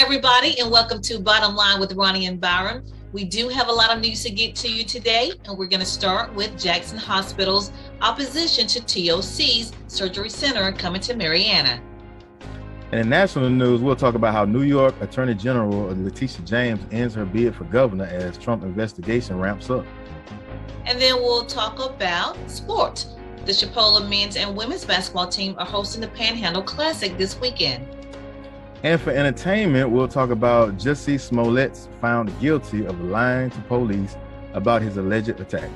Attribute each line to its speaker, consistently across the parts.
Speaker 1: everybody, and welcome to Bottom Line with Roni and Byron. We do have a lot of news to get to you today, and we're going to start with Jackson Hospital's opposition to TOC's surgery center coming to Marianna.
Speaker 2: And in national news, we'll talk about how New York Attorney General Letitia James ends her bid for governor as Trump investigation ramps up.
Speaker 1: And then we'll talk about sports. The Chipola men's and women's basketball team are hosting the Panhandle Classic this weekend.
Speaker 2: And for entertainment, we'll talk about Jussie Smollett's found guilty of lying to police about his alleged attack.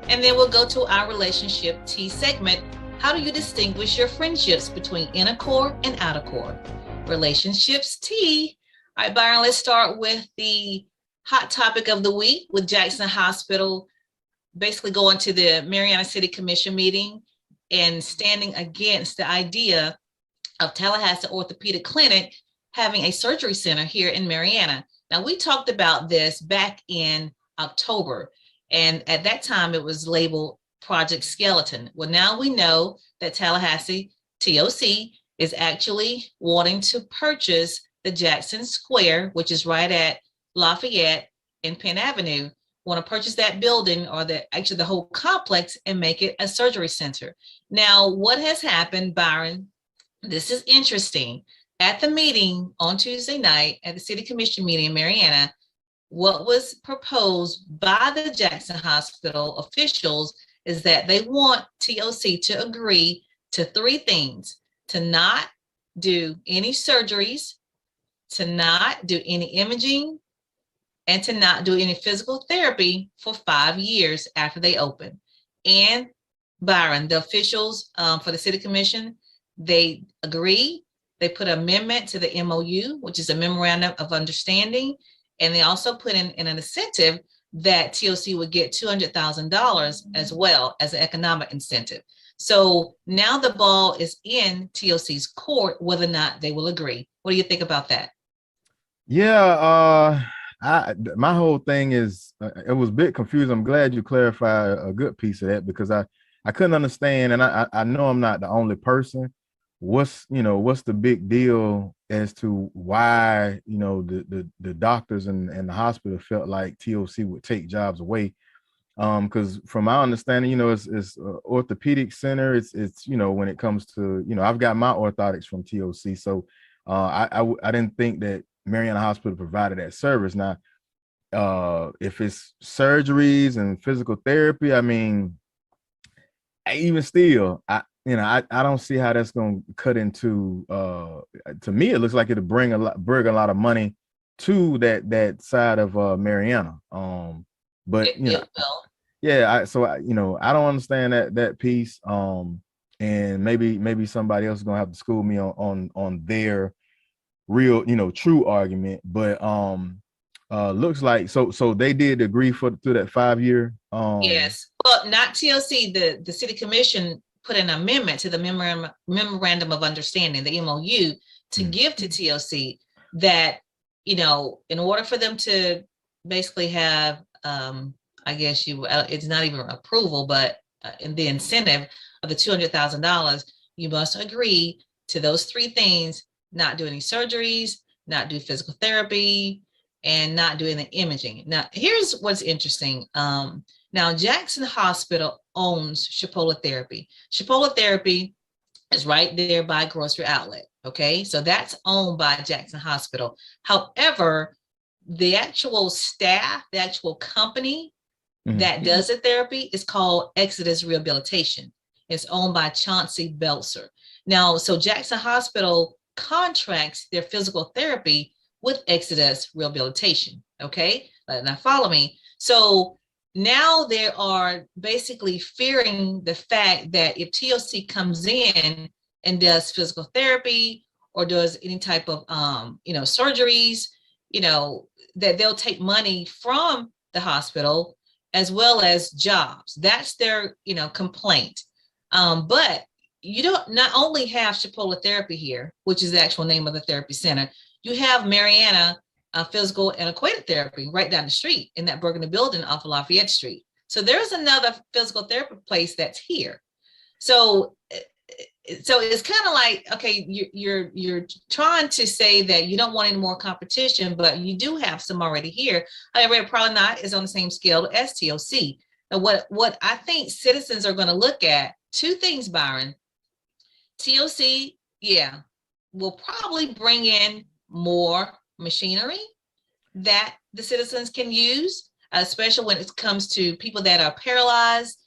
Speaker 1: And then we'll go to our relationship T segment. How do you distinguish your friendships between inner core and outer core? Relationships T. All right, Byron, let's start with the hot topic of the week with Jackson Hospital basically going to the Marianna City Commission meeting and standing against the idea of Tallahassee Orthopedic Clinic having a surgery center here in Marianna. Now, we talked about this back in October, and at that time it was labeled Project Skeleton. Well, now we know that Tallahassee TOC is actually wanting to purchase the Jackson Square, which is right at Lafayette and Penn Avenue, want to purchase that building or actually the whole complex and make it a surgery center. Now, what has happened, Byron? This is interesting. At the meeting on Tuesday night, at the City Commission meeting in Marianna, what was proposed by the Jackson Hospital officials is that they want TOC to agree to three things: to not do any surgeries, to not do any imaging, and to not do any physical therapy for 5 years after they open. And Byron, the officials for the City Commission, they agree. They put an amendment to the MOU, which is a memorandum of understanding. And they also put in an incentive that TOC would get $200,000 as well as an economic incentive. So now the ball is in TOC's court, whether or not they will agree. What do you think about that?
Speaker 2: Yeah, my whole thing is, it was a bit confusing. I'm glad you clarified a good piece of that, because I couldn't understand, and I know I'm not the only person. What's the big deal as to why the doctors and the hospital felt like TOC would take jobs away? Because from my understanding, it's orthopedic center. It's when it comes to I've got my orthotics from TOC, so I didn't think that Marianna Hospital provided that service. Now, if it's surgeries and physical therapy, I mean, even still, I don't see how that's going to cut into. To me, it looks like it'll bring a lot of money to that side of Marianna. But yeah. I don't understand that piece. And maybe somebody else is gonna have to school me on their real, true argument. But looks like so they did agree through that 5 year.
Speaker 1: Yes, well, not TLC. The City Commission put an amendment to the memorandum of understanding, the MOU, to give to TLC that in order for them to basically have I guess it's not even approval, but in the incentive of the $200,000, you must agree to those three things: not do any surgeries, not do physical therapy, and not do any imaging. Now, here's what's interesting. Now, Jackson Hospital owns Chipola Therapy. Chipola Therapy is right there by Grocery Outlet. Okay, so that's owned by Jackson Hospital. However, the actual staff, the actual company that does the therapy is called Exodus Rehabilitation. It's owned by Chauncey Belzer. Now, so Jackson Hospital contracts their physical therapy with Exodus Rehabilitation. Okay, now follow me. So now they are basically fearing the fact that if TOC comes in and does physical therapy or does any type of surgeries, that they'll take money from the hospital as well as jobs. That's their complaint. But you don't not only have Chipola Therapy here, which is the actual name of the therapy center, you have Marianna Physical and Equated Therapy right down the street in that Burgundy building off of Lafayette Street. So there's another physical therapy place that's here. So so it's kind of like, okay, you're trying to say that you don't want any more competition, but you do have some already here. However, probably not is on the same scale as TOC. And what I think citizens are going to look at, two things, Byron. TOC, yeah, will probably bring in more machinery that the citizens can use, especially when it comes to people that are paralyzed.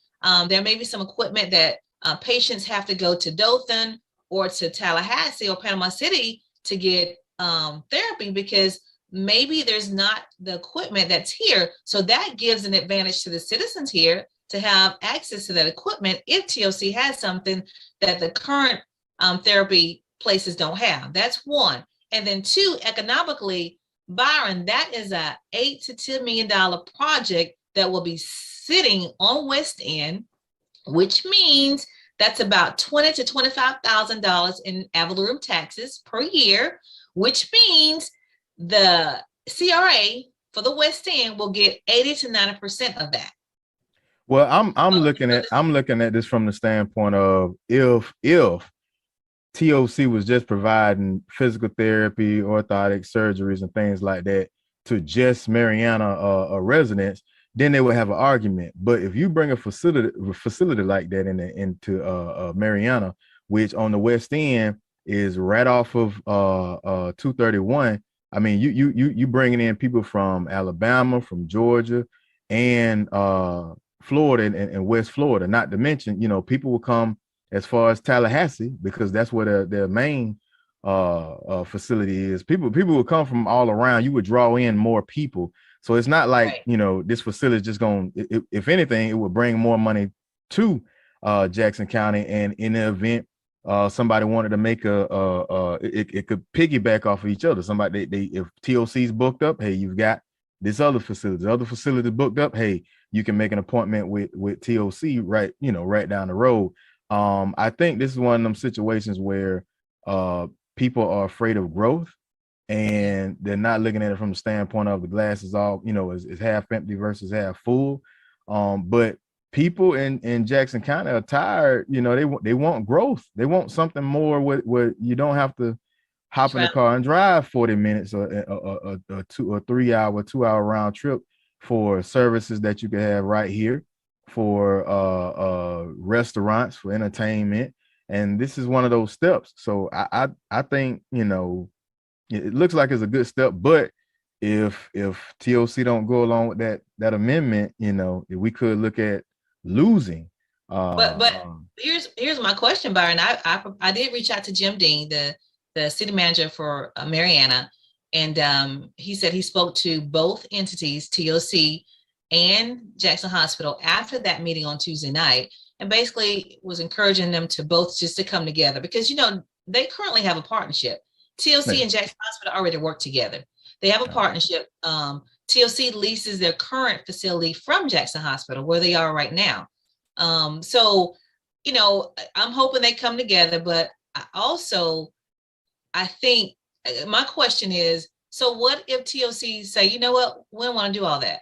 Speaker 1: There may be some equipment that patients have to go to Dothan or to Tallahassee or Panama City to get therapy, because maybe there's not the equipment that's here. So that gives an advantage to the citizens here to have access to that equipment if TOC has something that the current therapy places don't have. That's one. And then two, economically, Byron, that is a $8 to $10 million project that will be sitting on West End, which means that's about $20,000 to $25,000 in ad valorem taxes per year, which means the CRA for the West End will get 80 to 90% of that.
Speaker 2: Well, I'm looking at this from the standpoint of if TOC was just providing physical therapy, orthotic surgeries, and things like that to just Marianna residents, then they would have an argument. But if you bring a facility like that into Marianna, which on the West End is right off of 231, I mean, you bringing in people from Alabama, from Georgia, and Florida and West Florida. Not to mention, people will come as far as Tallahassee, because that's where their main facility is. People will come from all around. You would draw in more people. So it's not like, right, this facility is just going, if anything, it would bring more money to Jackson County. And in the event somebody wanted to make it could piggyback off of each other. Somebody, if TOC's booked up, hey, you've got this other facility. The other facility booked up, hey, you can make an appointment with TOC right down the road. I think this is one of them situations where people are afraid of growth, and they're not looking at it from the standpoint of the glass is all, is half empty versus half full. But people in Jackson County are tired. They want growth. They want something more where you don't have to hop in the car and drive 40 minutes or a 2 or 3 hour, 2 hour round trip for services that you can have right here, for restaurants, for entertainment. And this is one of those steps. So I think, it looks like it's a good step, but if TOC don't go along with that amendment, we could look at losing.
Speaker 1: But here's my question, Byron. I did reach out to Jim Dean, the city manager for Marianna, and he said he spoke to both entities, TOC and Jackson Hospital, after that meeting on Tuesday night, and basically was encouraging them to both just to come together, because they currently have a partnership. TOC and Jackson Hospital already work together. They have a partnership. TOC leases their current facility from Jackson Hospital, where they are right now. So I'm hoping they come together, but I think my question is, so what if TOC say, you know what, we don't want to do all that.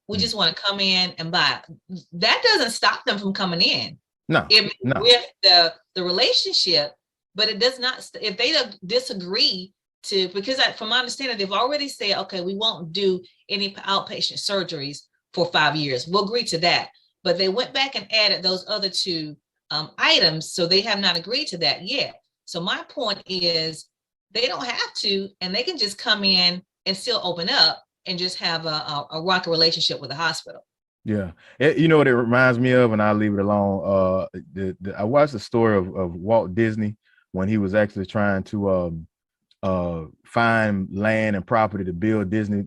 Speaker 1: We just want to come in and buy. That doesn't stop them from coming in.
Speaker 2: No.
Speaker 1: With the relationship, but it does not, if they disagree to, because from my understanding, they've already said, okay, we won't do any outpatient surgeries for 5 years. We'll agree to that. But they went back and added those other two items. So they have not agreed to that yet. So my point is, they don't have to, and they can just come in and still open up and just have a rocky relationship with the hospital.
Speaker 2: Yeah. You know what it reminds me of, and I'll leave it alone. I watched the story of Walt Disney when he was actually trying to find land and property to build Disney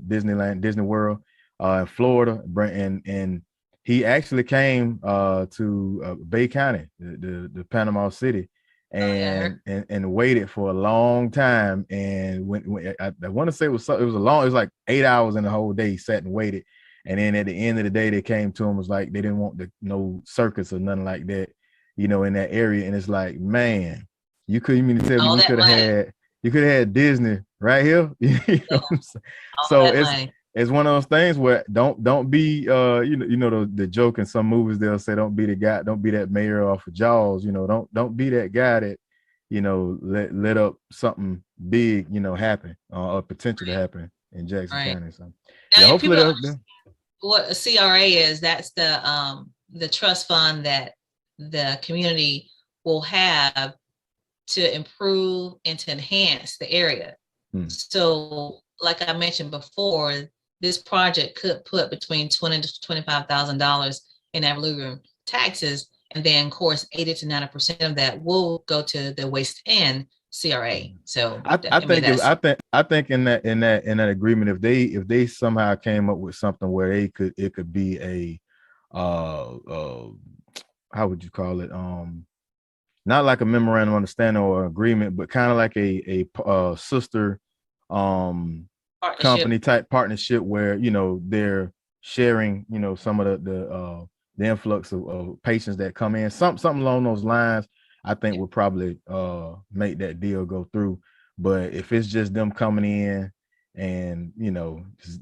Speaker 2: World in Florida. And he actually came to Bay County, the Panama City, and waited for a long time. And when I want to say it was like 8 hours in the whole day. He sat and waited. And then at the end of the day, they came to him, was like, they didn't want no circus or nothing like that, in that area. And it's like, man, you couldn't even tell me you could have had Disney right here. You know what I'm saying? So it's one of those things where don't be the joke in some movies, they'll say don't be that mayor off of Jaws, don't be that guy that let up something big happen or potential to happen in Jackson County. So
Speaker 1: now,
Speaker 2: yeah, hopefully
Speaker 1: what a CRA is. That's the trust fund that the community will have to improve and to enhance the area. So like I mentioned before, this project could put between $20,000 to $25,000 in ad valorem taxes, and then of course 80 to 90% of that will go to the waste and CRA. So
Speaker 2: I think in that agreement, if they somehow came up with something where it could be a how would you call it, not like a memorandum of understanding or agreement, but kind of like a sister company type partnership where they're sharing some of the influx of patients that come in, something along those lines. I think we'll probably make that deal go through. But if it's just them coming in and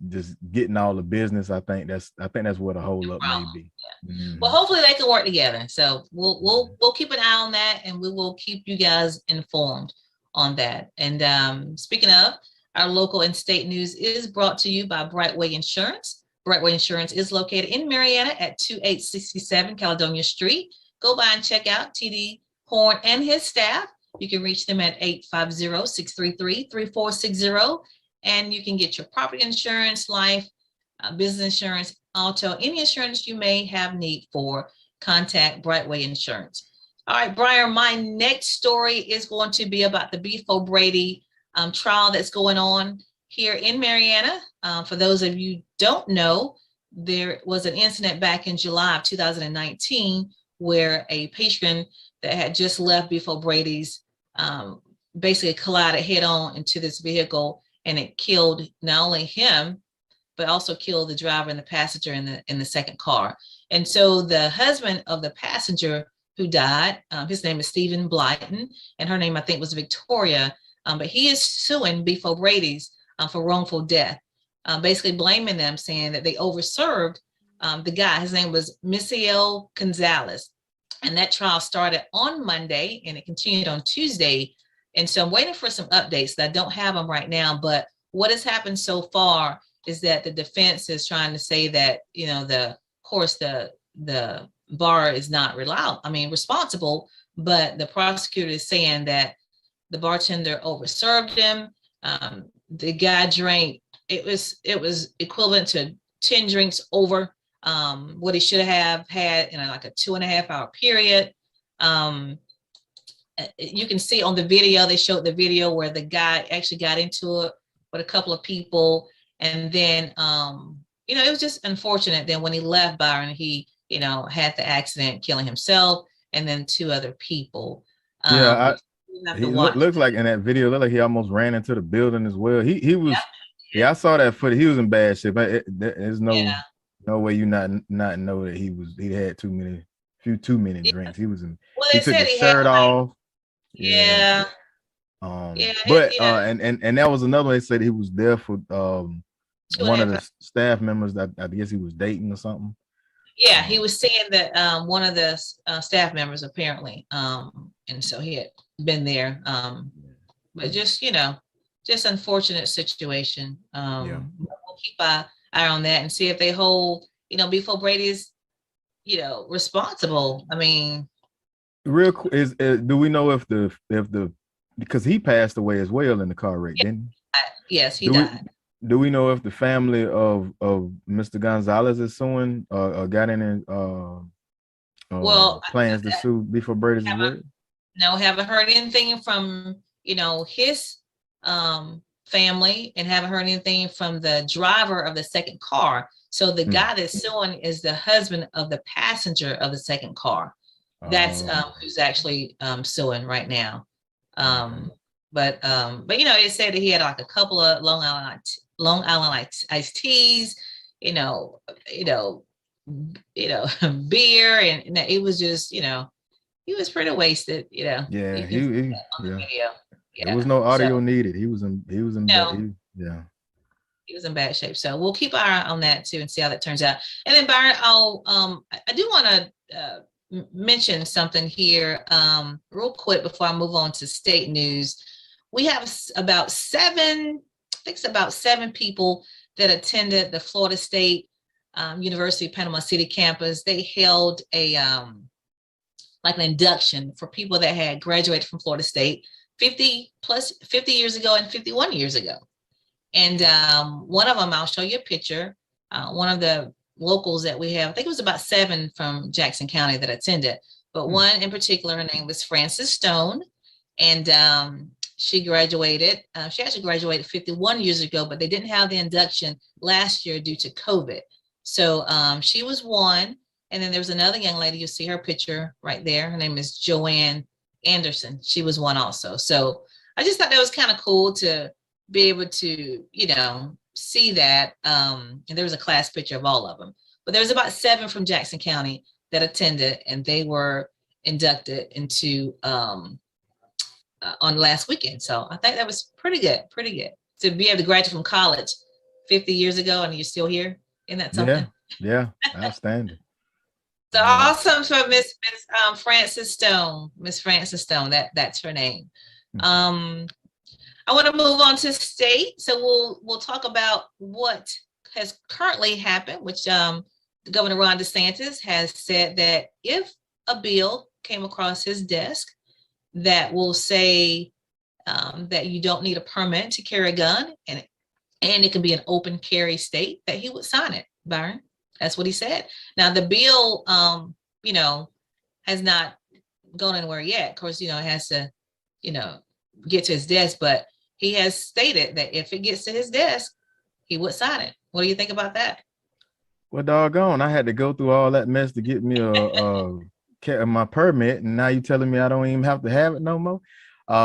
Speaker 2: just getting all the business, I think that's what a hold up may be.
Speaker 1: Yeah. Mm-hmm. Well, hopefully they can work together. So we'll keep an eye on that, and we will keep you guys informed on that. And speaking of, our local and state news is brought to you by Brightway Insurance. Brightway Insurance is located in Marianna at 2867 Caledonia Street. Go by and check out TD Horn and his staff. You can reach them at 850-633-3460. And you can get your property insurance, life, business insurance, auto, any insurance you may have need for. Contact Brightway Insurance. All right, Brian, my next story is going to be about the Beef O'Brady trial that's going on here in Marianna. For those of you who don't know, there was an incident back in July of 2019 where a patron that had just left Beef O'Brady's basically collided head on into this vehicle, and it killed not only him, but also killed the driver and the passenger in the second car. And so the husband of the passenger who died, his name is Stephen Blyton, and her name I think was Victoria, but he is suing Beef O'Brady's for wrongful death, basically blaming them, saying that they overserved the guy. His name was Misael Gonzalez, and that trial started on Monday and it continued on Tuesday. And so I'm waiting for some updates. I don't have them right now, but what has happened so far is that the defense is trying to say that, of course, the bar is not responsible, but the prosecutor is saying that the bartender overserved him. The guy drank, it was equivalent to 10 drinks over what he should have had in like a 2.5 hour period. You can see on the video, they showed the video where the guy actually got into it with a couple of people. And then, it was just unfortunate. Then when he left Byron, he, had the accident, killing himself and then 2 other people.
Speaker 2: He looks like in that video, looked like he almost ran into the building as well. He was, yeah, I saw that footage. He was in bad shape. There's no way you not know that he had too many drinks. He was in.
Speaker 1: Well,
Speaker 2: he took his shirt off.
Speaker 1: Yeah.
Speaker 2: And that was another one. They said he was there for one of the staff members that I guess he was dating or something.
Speaker 1: Yeah, he was saying that one of the staff members apparently, and so he had been there. But just just unfortunate situation. We'll keep an eye on that and see if they hold Beef O'Brady's responsible. I mean,
Speaker 2: real quick, do we know if the because he passed away as well in the car wreck, didn't he?
Speaker 1: Yes, he died.
Speaker 2: Do we know if the family of Mr. Gonzalez is suing or got any plans to sue Beef O'Brady's as well?
Speaker 1: No, haven't heard anything from his family, and haven't heard anything from the driver of the second car. So the guy that's suing is the husband of the passenger of the second car. That's who's actually suing right now. But it said that he had like a couple of Long Island iced teas, beer, and it was just, he was pretty wasted,
Speaker 2: Yeah, There was no audio needed. He was in.
Speaker 1: No.
Speaker 2: Yeah.
Speaker 1: He was in bad shape. So we'll keep our eye on that too and see how that turns out. And then Byron, I do want to mention something here real quick before I move on to state news. We have about seven people that attended the Florida State University of Panama City campus. They held a like an induction for people that had graduated from Florida State 50 years ago and 51 years ago. And one of them, I'll show you a picture. One of the locals that we have, I think it was about 7 from Jackson County that attended, but one in particular, her name was Frances Stone, and she graduated. She actually graduated 51 years ago, but they didn't have the induction last year due to COVID. So she was one. And then there was another young lady, you see her picture right there. Her name is Joanne Anderson. She was one also. So I just thought that was kind of cool to be able to, see that. And there was a class picture of all of them. But there was about 7 from Jackson County that attended, and they were inducted into on last weekend. So I think that was pretty good to be able to graduate from college 50 years ago and you're still here. Isn't that something?
Speaker 2: Yeah, outstanding.
Speaker 1: So awesome for Miss Frances Stone. Miss Frances Stone, that's her name. I want to move on to state. So we'll talk about what has currently happened, which Governor Ron DeSantis has said that if a bill came across his desk that will say that you don't need a permit to carry a gun and it can be an open carry state, that he would sign it, Byron. That's what he said. Now the bill, has not gone anywhere yet. Of course, it has to, get to his desk, but he has stated that if it gets to his desk, he would sign it. What do you think about that?
Speaker 2: Well, doggone, I had to go through all that mess to get me my permit, and now you telling me I don't even have to have it no more. If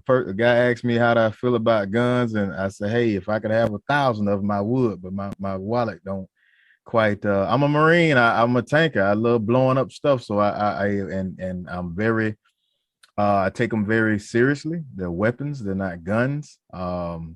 Speaker 2: a guy asks me how do I feel about guns, and I say, hey, if I could have 1,000 of them, I would, but my wallet don't quite. I'm a Marine. I'm a tanker. I love blowing up stuff, so I'm very. I take them very seriously. They're weapons. They're not guns. And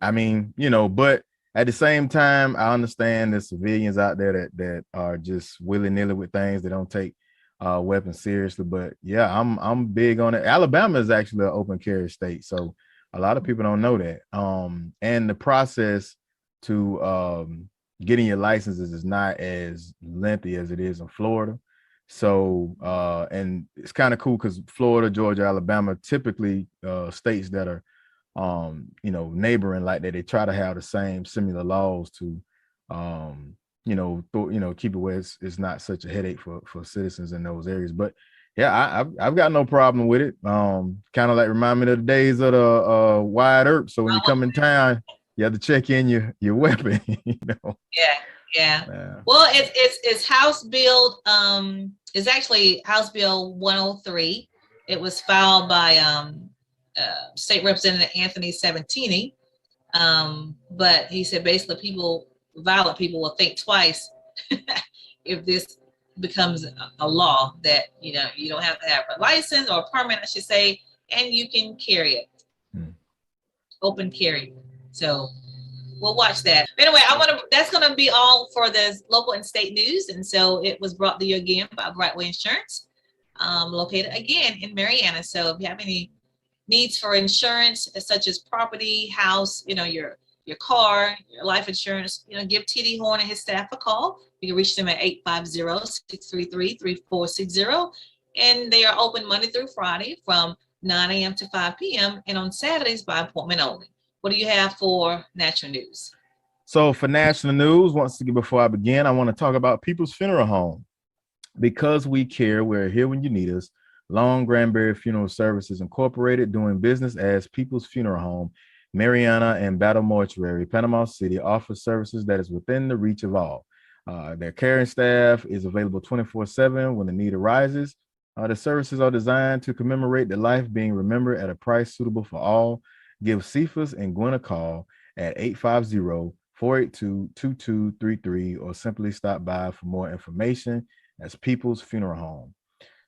Speaker 2: I mean, but at the same time, I understand there's civilians out there that are just willy-nilly with things. They don't take weapons seriously. But yeah, I'm big on it. Alabama is actually an open carry state, so a lot of people don't know that. And the process to getting your licenses is not as lengthy as it is in Florida. So and it's kind of cool because Florida, Georgia, Alabama, typically states that are neighboring like that, they try to have the same similar laws to keep it where it's not such a headache for citizens in those areas. But yeah, I've got no problem with it. Kind of like remind me of the days of the wide earth. So when you come in town, you have to check in your weapon.
Speaker 1: Yeah. Well, it's House Bill. It's actually House Bill 103. It was filed by State Representative Anthony Sabatini. But he said basically violent people will think twice if this becomes a law that you don't have to have a license or a permit, I should say, and you can carry it. Open carry. So we'll watch that. Anyway, that's going to be all for the local and state news. And so it was brought to you again by Brightway Insurance, located again in Marianna. So if you have any needs for insurance, such as property, house, your car, your life insurance, give TD Horn and his staff a call. You can reach them at 850-633-3460. And they are open Monday through Friday from 9 a.m. to 5 p.m. and on Saturdays by appointment only. What do you have for national news?
Speaker 2: So for national news, before I begin, I want to talk about People's Funeral Home. Because we care, we're here when you need us. Long Granbury Funeral Services Incorporated, doing business as People's Funeral Home, Marianna and Battle Mortuary, Panama City, offers services that is within the reach of all. Their caring staff is available 24/7 when the need arises. The services are designed to commemorate the life being remembered at a price suitable for all. Give Cephas and Gwen a call at 850-482-2233 or simply stop by for more information. That's People's Funeral Home.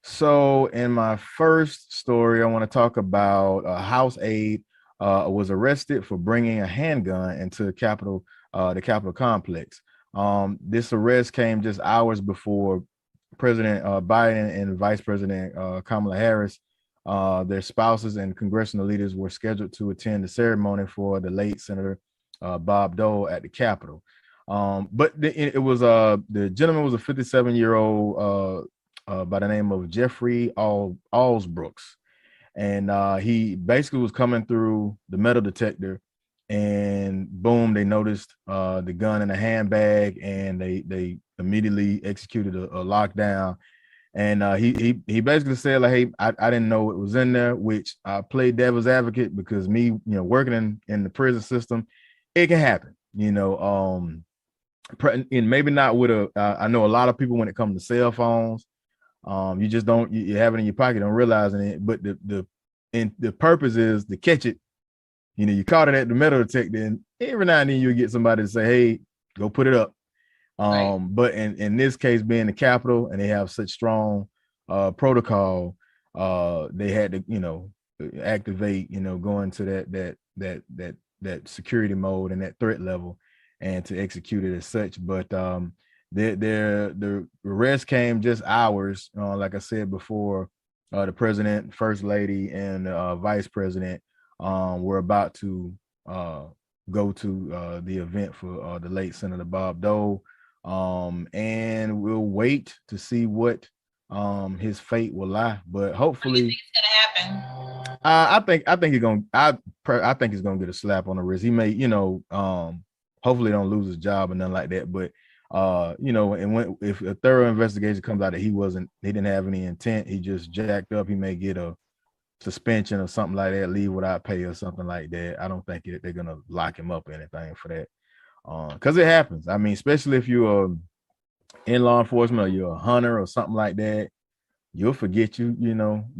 Speaker 2: So in my first story, I want to talk about house aid was arrested for bringing a handgun into the Capitol complex. This arrest came just hours before President Biden and Vice President Kamala Harris, their spouses and congressional leaders were scheduled to attend the ceremony for the late Senator Bob Dole at the Capitol. But it was the gentleman was a 57-year-old by the name of Jeffrey Allsbrooks. And he basically was coming through the metal detector, and boom, they noticed the gun in a handbag, and they immediately executed a lockdown. And he basically said, like, hey, I didn't know it was in there, which I played devil's advocate because me, working in the prison system, it can happen, and maybe not with I know a lot of people when it comes to cell phones, you just don't, you have it in your pocket, don't realizing it, but the purpose is to catch it. You caught it at the metal detector, and every now and then you get somebody to say, hey, go put it up. Right. But in this case, being the Capitol, and they have such strong protocol, they had to, activate, go into that security mode and that threat level, and to execute it as such. But the arrest came just hours, like I said before, the president, first lady, and vice president were about to go to the event for the late Senator Bob Dole. And we'll wait to see what his fate will lie. But hopefully
Speaker 1: it's gonna happen.
Speaker 2: I think he's gonna I think he's gonna get a slap on the wrist. He may, hopefully don't lose his job or nothing like that. But and if a thorough investigation comes out that he didn't have any intent, he just jacked up, he may get a suspension or something like that, leave without pay or something like that. I don't think they're gonna lock him up or anything for that. Because it happens. I mean, especially if you're in law enforcement or you're a hunter or something like that, you'll forget you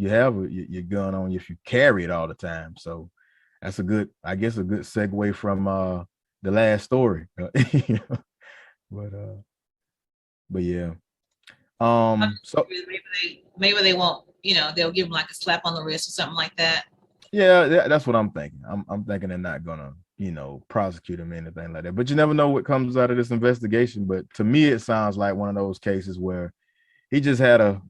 Speaker 2: have your gun on you if you carry it all the time. So that's a good segue from the last story. But yeah. So
Speaker 1: maybe they won't, they'll give him like a slap on the wrist or something like that.
Speaker 2: Yeah, that's what I'm thinking. I'm thinking they're not gonna, prosecute him or anything like that. But you never know what comes out of this investigation. But to me, it sounds like one of those cases where he just had a,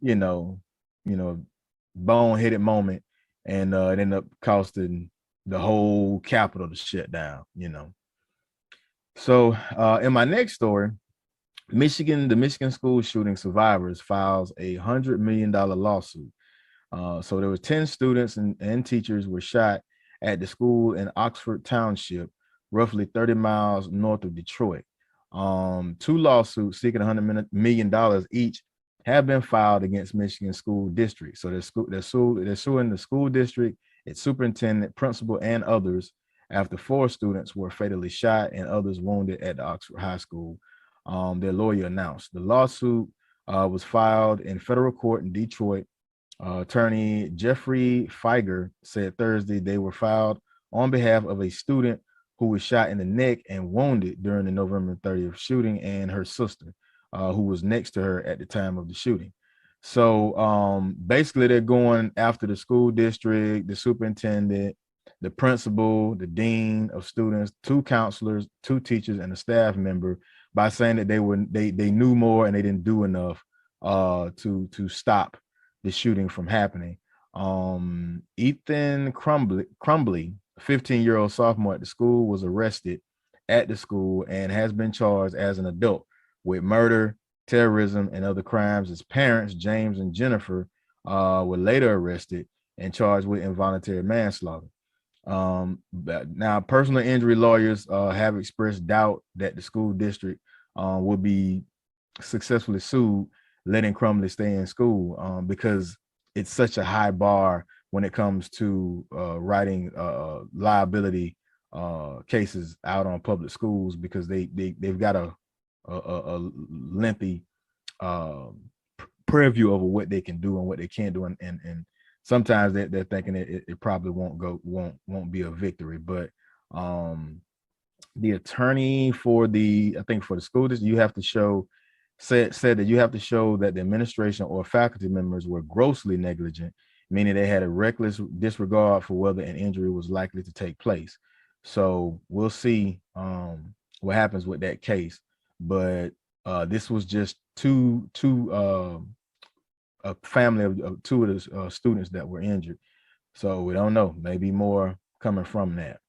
Speaker 2: bone-headed moment, and it ended up costing the whole Capitol to shut down, So in my next story, the Michigan school shooting survivors files $100 million lawsuit. So there were 10 students and teachers were shot at the school in Oxford Township, roughly 30 miles north of Detroit. 2 lawsuits seeking $100 million each have been filed against Michigan school districts. So they're suing the school district, its superintendent, principal, and others after 4 students were fatally shot and others wounded at the Oxford High School. Their lawyer announced the lawsuit was filed in federal court in Detroit. Attorney Jeffrey Feiger said Thursday they were filed on behalf of a student who was shot in the neck and wounded during the November 30th shooting, and her sister, who was next to her at the time of the shooting. So basically they're going after the school district, the superintendent, the principal, the dean of students, 2 counselors, 2 teachers, and a staff member, by saying that they knew more and they didn't do enough to stop the shooting from happening. Ethan Crumbly, a 15-year-old sophomore at the school, was arrested at the school and has been charged as an adult with murder, terrorism, and other crimes. His parents, James and Jennifer, were later arrested and charged with involuntary manslaughter. But now, personal injury lawyers have expressed doubt that the school district will be successfully sued, letting Crumbly stay in school, because it's such a high bar when it comes to writing liability cases out on public schools, because they've got a lengthy preview over what they can do and what they can't do, and sometimes they're thinking it probably won't be a victory. But the attorney for the school district, you have to show said that you have to show that the administration or faculty members were grossly negligent meaning they had a reckless disregard for whether an injury was likely to take place. So we'll see what happens with that case. But this was just a family of two of the students that were injured. So we don't know. Maybe more coming from that.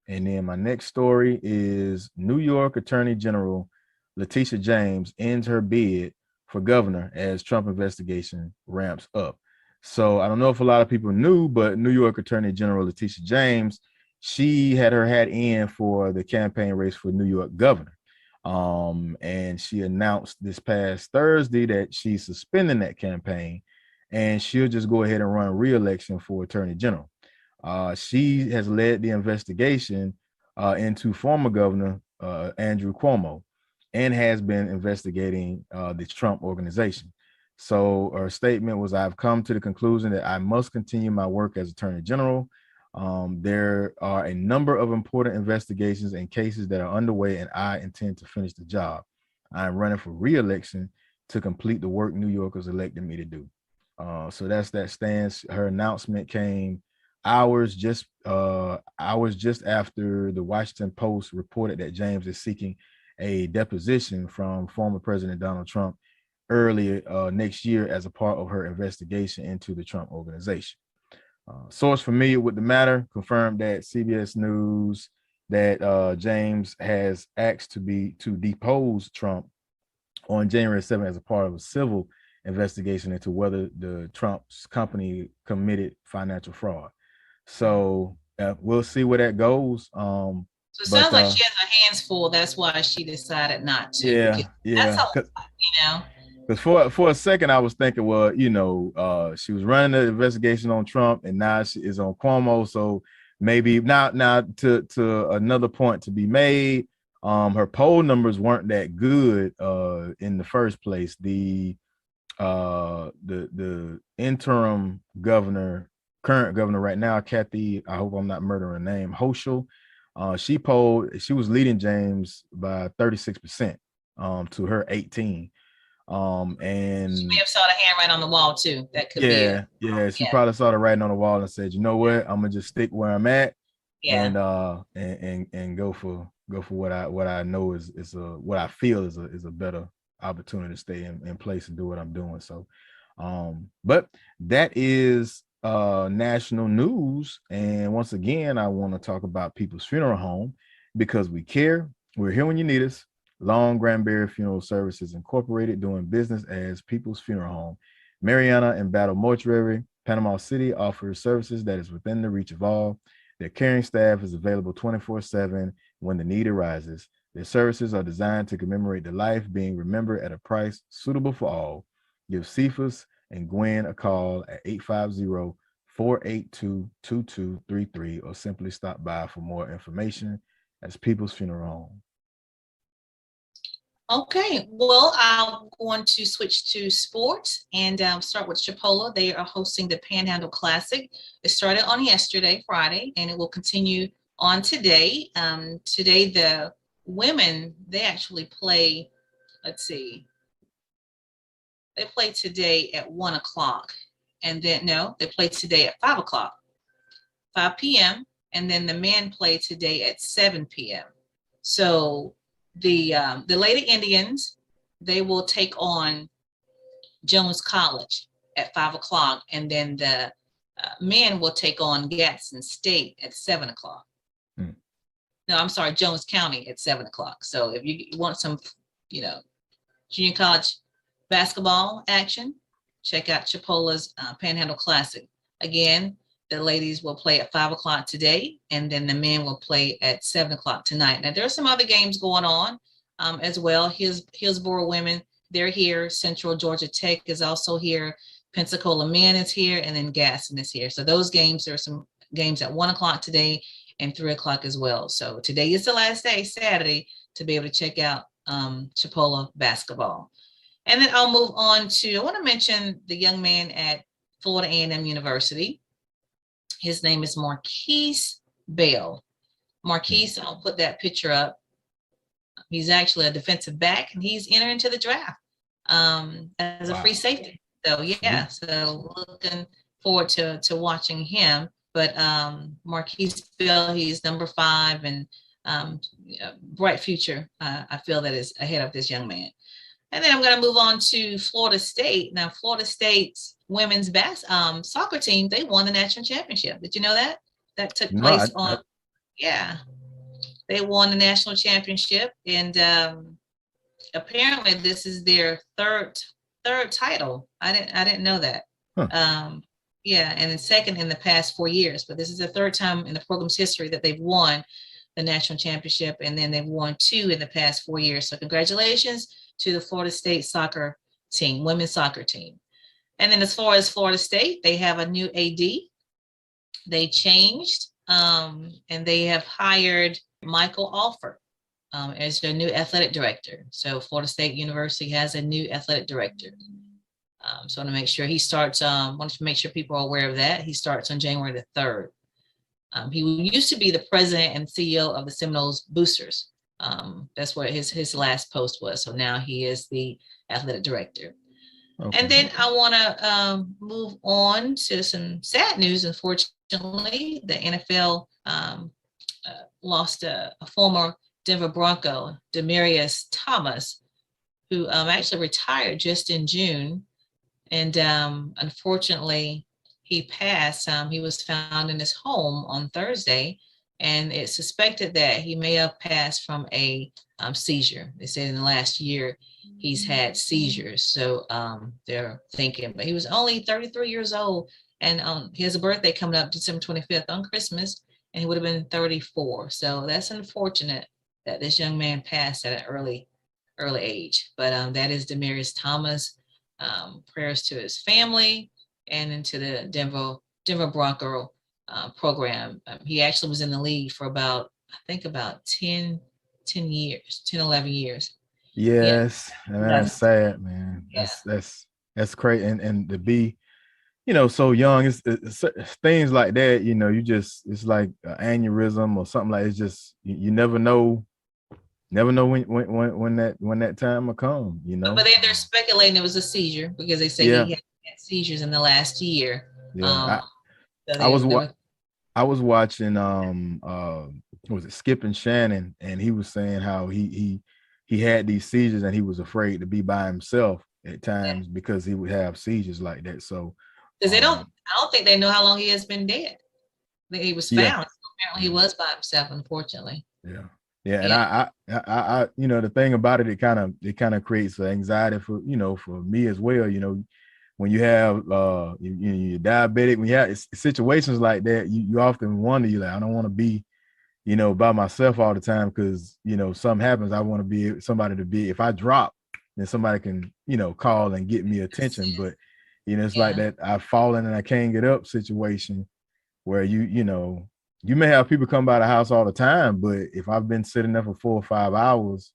Speaker 2: And then my next story is New York Attorney General Letitia James ends her bid for governor as Trump investigation ramps up. So I don't know if a lot of people knew, but New York Attorney General Letitia James, she had her hat in for the campaign race for New York governor. And she announced this past Thursday that she's suspending that campaign and she'll just go ahead and run re-election for Attorney General. She has led the investigation into former Governor Andrew Cuomo and has been investigating the Trump organization. So her statement was, I've come to the conclusion that I must continue my work as Attorney General. There are a number of important investigations and cases that are underway, and I intend to finish the job. I am running for re-election to complete the work New Yorkers elected me to do. So that's that stance. Her announcement came hours just after the Washington Post reported that James is seeking a deposition from former President Donald Trump early next year as a part of her investigation into the Trump organization. Source familiar with the matter confirmed that CBS News that James has asked to depose Trump on January 7th as a part of a civil investigation into whether the Trump's company committed financial fraud. So we'll see where that goes.
Speaker 1: So it sounds like she has her hands full. That's why she decided not to.
Speaker 2: Yeah.
Speaker 1: That's a lot, you know.
Speaker 2: Because for a second I was thinking, well, she was running the investigation on Trump, and now she is on Cuomo. So maybe now to another point to be made. Her poll numbers weren't that good in the first place. The interim governor, current governor right now, Kathy, I hope I'm not murdering her name, Hochul, she was leading James by 36% to her 18. And
Speaker 1: she may have saw the handwriting on the wall too. That could be it.
Speaker 2: She probably saw the writing on the wall and said, you know what, I'm gonna just stick where I'm at. And go for what I know is what I feel is a better opportunity to stay in place and do what I'm doing. So but that is national news. And once again, I want to talk about People's Funeral Home because we care. We're here when you need us. Long Granbury Funeral Services Incorporated, doing business as People's Funeral Home. Marianna and Battle Mortuary, Panama City, offers services that is within the reach of all. Their caring staff is available 24/7 when the need arises. Their services are designed to commemorate the life being remembered at a price suitable for all. Give Cephas and Gwen a call at 850-482-2233 or simply stop by for more information. That's People's Funeral Home.
Speaker 1: Okay, well, I'm going to switch to sports and start with Chipola. They are hosting the Panhandle Classic. It started on yesterday, Friday, and it will continue on today. Today, the women, they actually play, they play today at 1 o'clock. And then, they play today at 5 o'clock, 5 p.m. And then the men play today at 7 p.m. So the Lady Indians, they will take on Jones College at 5 o'clock, and then the men will take on Gadsden State at 7 o'clock. No, I'm sorry, Jones County at 7 o'clock. So if you want some, junior college basketball action, check out Chipola's Panhandle Classic. Again, the ladies will play at 5 o'clock today, and then the men will play at 7 o'clock tonight. Now, there are some other games going on as well. Hillsborough women, they're here. Central Georgia Tech is also here. Pensacola men is here, and then Gaston is here. So those games, there are some games at 1 o'clock today and 3 o'clock as well. So today is the last day, Saturday, to be able to check out Chipola basketball. And then I'll move on to, I want to mention the young man at Florida A&M University. His name is Marquise Bell. Marquise, I'll put that picture up. He's actually a defensive back, and he's entering into the draft as a free safety. So yeah,
Speaker 2: Sweet.
Speaker 1: so looking forward to watching him. But Marquise Bell, he's number 5, and yeah, bright future. I feel that is ahead of this young man. And then I'm going to move on to Florida State. Now, Florida State's women's soccer team, they won the national championship. Did you know that? That took
Speaker 2: No,
Speaker 1: place on, yeah, they won the national championship, and apparently this is their third title. I didn't know that.
Speaker 2: huh.
Speaker 1: Yeah, and then second in the past 4 years, but this is the third time in the program's history that they've won the national championship, and then they've won 2 in the past 4 years. So congratulations to the Florida State soccer team, women's soccer team. And then as far as Florida State, they have a new AD. They changed, and they have hired Michael Alford as their new athletic director. So Florida State University has a new athletic director. So I want to make sure he starts, wanted to make sure people are aware of that. He starts on January the 3rd. He used to be the president and CEO of the Seminoles Boosters. That's what his last post was. So now he is the athletic director. Okay. And then I want to move on to some sad news. Unfortunately, the NFL lost a former Denver Bronco, Demaryius Thomas, who actually retired just in June. And unfortunately, he passed. He was found in his home on Thursday, and it's suspected that he may have passed from a seizure. They said in the last year he's had seizures, so they're thinking. But he was only 33 years old, and he has a birthday coming up December 25th on Christmas, and he would have been 34. So that's unfortunate that this young man passed at an early age. But that is Demaryius Thomas. Prayers to his family and into the Denver Bronco program. He actually was in the league for about 10 years, 10, 11 years.
Speaker 2: Yes, yeah. And that's sad, man. Yeah. That's crazy. And to be, so young, it's things like that, it's like an aneurysm or something like, it's just, you never know when that time will come,
Speaker 1: But they're speculating it was a seizure because they say he had seizures in the last year.
Speaker 2: Yeah, I was watching was it Skip and Shannon, and he was saying how he had these seizures and he was afraid to be by himself at times because he would have seizures like that. So
Speaker 1: because I don't think they know how long he has been dead. He was found. So apparently he was by himself, unfortunately.
Speaker 2: Yeah, and I the thing about it, it kind of creates anxiety for for me as well. When you have you're diabetic, when you have situations like that, you often wonder, you're like, I don't want to be by myself all the time, because something happens. I want to be somebody to be, if I drop, then somebody can call and get me attention. But it's like that I've fallen and I can't get up situation where you may have people come by the house all the time, but if I've been sitting there for 4 or 5 hours,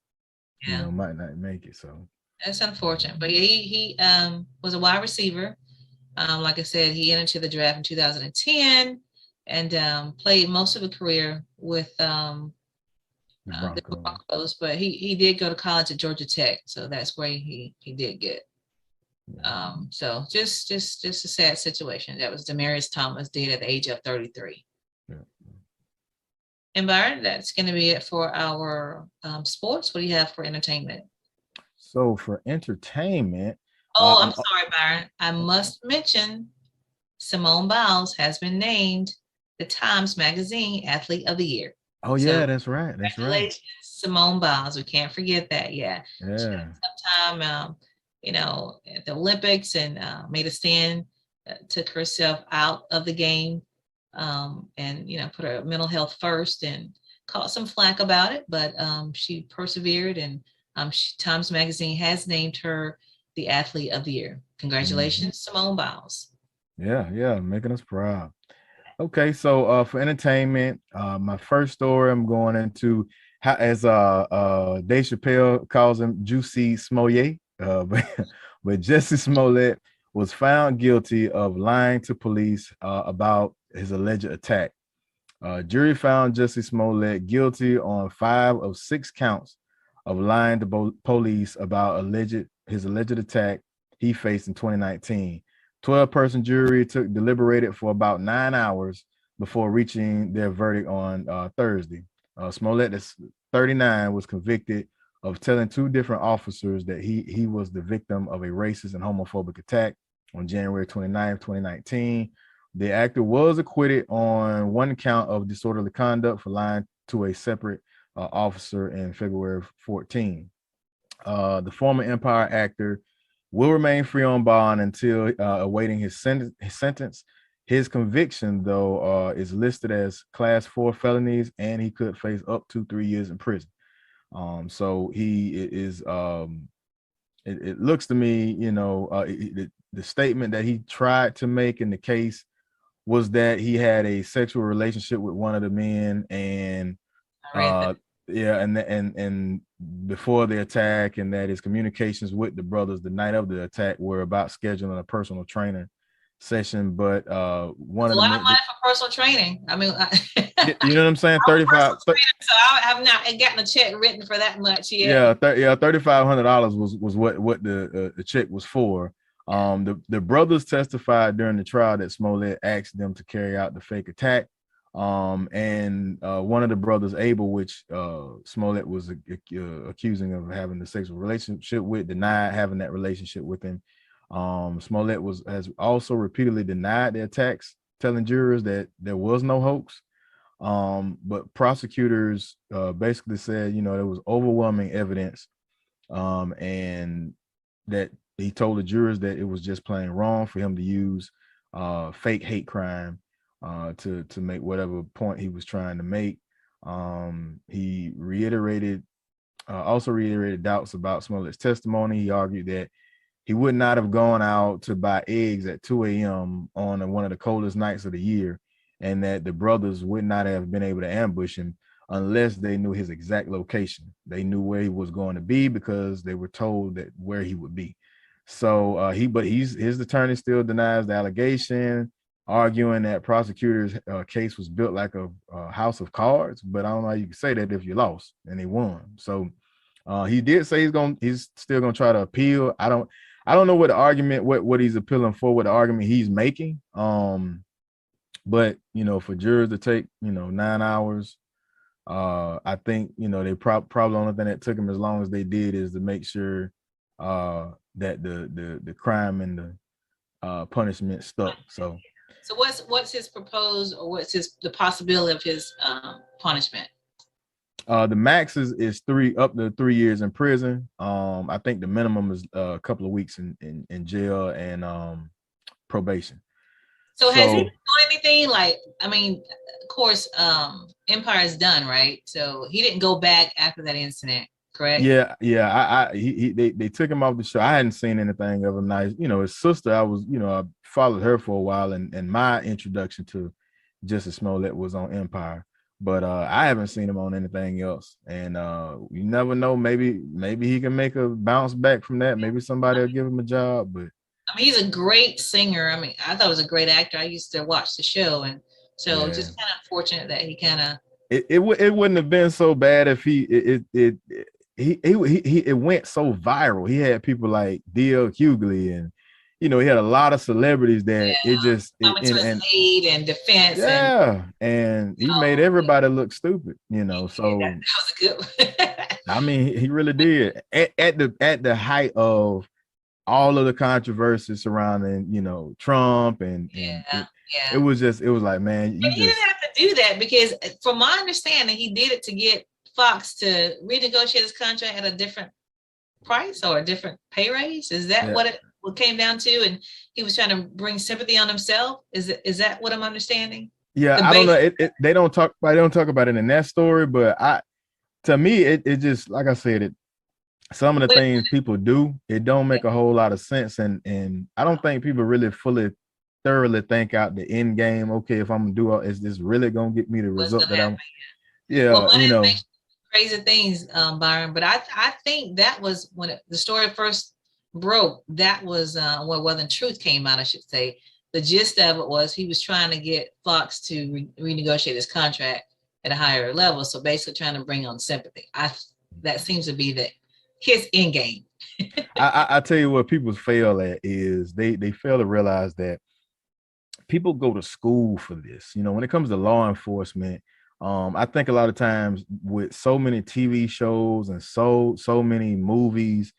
Speaker 2: might not make it. So
Speaker 1: that's unfortunate. But he was a wide receiver. Like I said, he entered to the draft in 2010 and played most of his career with the Broncos. But he did go to college at Georgia Tech, so that's where he did get. So just a sad situation. That was Demaryius Thomas, dead at the age of 33. Yeah. And Byron, that's going to be it for our sports. What do you have for entertainment?
Speaker 2: So for entertainment,
Speaker 1: I'm sorry, Byron. I must mention Simone Biles has been named the Times Magazine Athlete of the Year.
Speaker 2: Oh yeah, that's right. That's right.
Speaker 1: Simone Biles. We can't forget that. Yeah. She had some time, at the Olympics and made a stand, took herself out of the game. And put her mental health first and caught some flack about it, but she persevered, and Times Magazine has named her the Athlete of the Year. Congratulations, Simone Biles.
Speaker 2: Yeah, making us proud. Okay, so for entertainment, my first story I'm going into, as Dave Chappelle calls him, Juicy Smollett, but Jesse Smollett was found guilty of lying to police about his alleged attack. Jury found Jesse Smollett guilty on 5 of 6 counts of lying to police about his alleged attack he faced in 2019. 12-person jury deliberated for about 9 hours before reaching their verdict on Thursday. Smollett, 39, was convicted of telling 2 different officers that he was the victim of a racist and homophobic attack on January 29th, 2019. The actor was acquitted on 1 count of disorderly conduct for lying to a separate officer in February 14. The former Empire actor will remain free on bond until awaiting his sentence. His conviction, though, is listed as Class 4 felonies, and he could face up to 3 years in prison. So he is. It looks to me, the statement that he tried to make in the case was that he had a sexual relationship with one of the men, and and before the attack, and that his communications with the brothers the night of the attack were about scheduling a personal training session. But one of the
Speaker 1: a lot of money for personal training. I mean,
Speaker 2: you know what I'm saying? 35.
Speaker 1: So I have not gotten a check written for that much yet.
Speaker 2: $3,500 was what the check was for. The brothers testified during the trial that Molet asked them to carry out the fake attack. And one of the brothers, Abel, which Smollett was accusing of having the sexual relationship with, denied having that relationship with him. Smollett has also repeatedly denied the attacks, telling jurors that there was no hoax. But prosecutors basically said, there was overwhelming evidence, and that he told the jurors that it was just plain wrong for him to use fake hate crime to make whatever point he was trying to make. He also reiterated doubts about Smollett's testimony. He argued that he would not have gone out to buy eggs at 2 a.m. on one of the coldest nights of the year, and that the brothers would not have been able to ambush him unless they knew his exact location. They knew where he was going to be because they were told that where he would be. So his attorney still denies the allegation, arguing that prosecutors' case was built like a house of cards. But I don't know how you can say that if you lost and they won. So he did say he's still gonna try to appeal. I don't know what the argument, what he's appealing for, what the argument he's making. But for jurors to take 9 hours, I think they probably the only thing that took him as long as they did is to make sure that the crime and the punishment stuck. So
Speaker 1: what's his proposed, or what's the possibility of his punishment?
Speaker 2: The max is up to 3 years in prison. I think the minimum is a couple of weeks in jail and probation.
Speaker 1: So has he done anything? Like, I mean, of course, Empire is done, right? So he didn't go back after that incident, correct?
Speaker 2: Yeah. They took him off the show. I hadn't seen anything of him. Nice, his sister. I followed her for a while, and my introduction to Justice Smollett was on Empire. But I haven't seen him on anything else, and you never know. Maybe he can make a bounce back from that. Maybe somebody will give him a job. But
Speaker 1: I mean, he's a great singer. I mean, I thought he was a great actor. I used to watch the show, and so just kind of unfortunate that he kind of.
Speaker 2: It wouldn't have been so bad if it went so viral. He had people like D.L. Hughley, and he had a lot of celebrities that
Speaker 1: aid and defense.
Speaker 2: And he made everybody look stupid. So
Speaker 1: that was a good one.
Speaker 2: I mean, he really did at the height of all of the controversy surrounding Trump and it was like, man,
Speaker 1: he didn't have to do that, because from my understanding, he did it to get Fox to renegotiate his contract at a different price or a different pay raise. Is that what it came down to? And he was trying to bring sympathy on himself. Is that what I'm understanding?
Speaker 2: Yeah, I don't know. They don't talk about it in that story, but to me, it just, like I said, some of the things people do, it don't make a whole lot of sense, and I don't think people really thoroughly think out the end game. Okay, if I'm gonna do is this really gonna get me the result that I'm?
Speaker 1: Crazy things, Byron. But I think that was when the story first broke. That was when the truth came out, I should say. The gist of it was he was trying to get Fox to renegotiate his contract at a higher level. So basically trying to bring on sympathy. That seems to be his end game.
Speaker 2: I tell you what people fail at is they fail to realize that people go to school for this. You know, when it comes to law enforcement, I think a lot of times with so many TV shows and so many movies,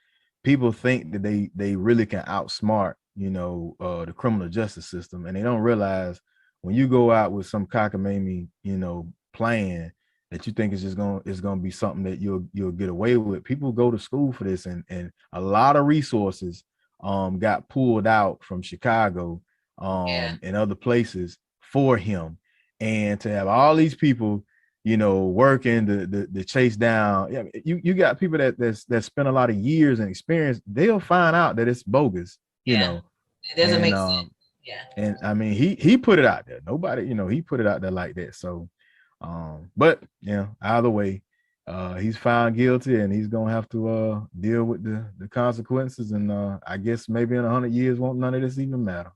Speaker 2: people think that they really can outsmart, you know, the criminal justice system, and they don't realize when you go out with some cockamamie, you know, plan that you think is just gonna be something that you'll get away with. People go to school for this, and a lot of resources got pulled out from Chicago
Speaker 1: Yeah.
Speaker 2: and other places for him, and to have all these people, you know, working the chase down. Yeah, you got people that spend a lot of years and experience. They'll find out that it's bogus, you
Speaker 1: Yeah.
Speaker 2: know,
Speaker 1: It doesn't
Speaker 2: and
Speaker 1: make sense. Yeah.
Speaker 2: and I mean he put it out there. Nobody, you know, he put it out there like that. So, but you know, either way, he's found guilty and he's gonna have to deal with the consequences. And I guess maybe in 100 years won't none of this even matter.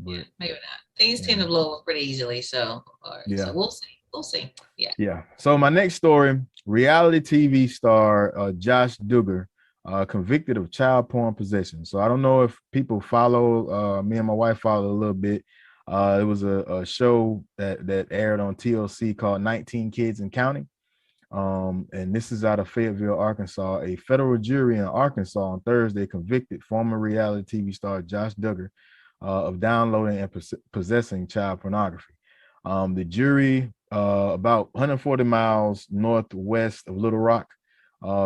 Speaker 2: But
Speaker 1: Yeah, maybe not. Things tend
Speaker 2: yeah.
Speaker 1: to blow up pretty easily. So
Speaker 2: Yeah.
Speaker 1: we'll see. We'll see. Yeah.
Speaker 2: Yeah. So my next story, reality TV star Josh Duggar, convicted of child porn possession. So I don't know if people follow, me and my wife follow a little bit. It was a show that aired on TLC called 19 Kids and Counting. And this is out of Fayetteville, Arkansas. A federal jury in Arkansas on Thursday convicted former reality TV star Josh Duggar of downloading and possessing child pornography. The jury, about 140 miles northwest of Little Rock,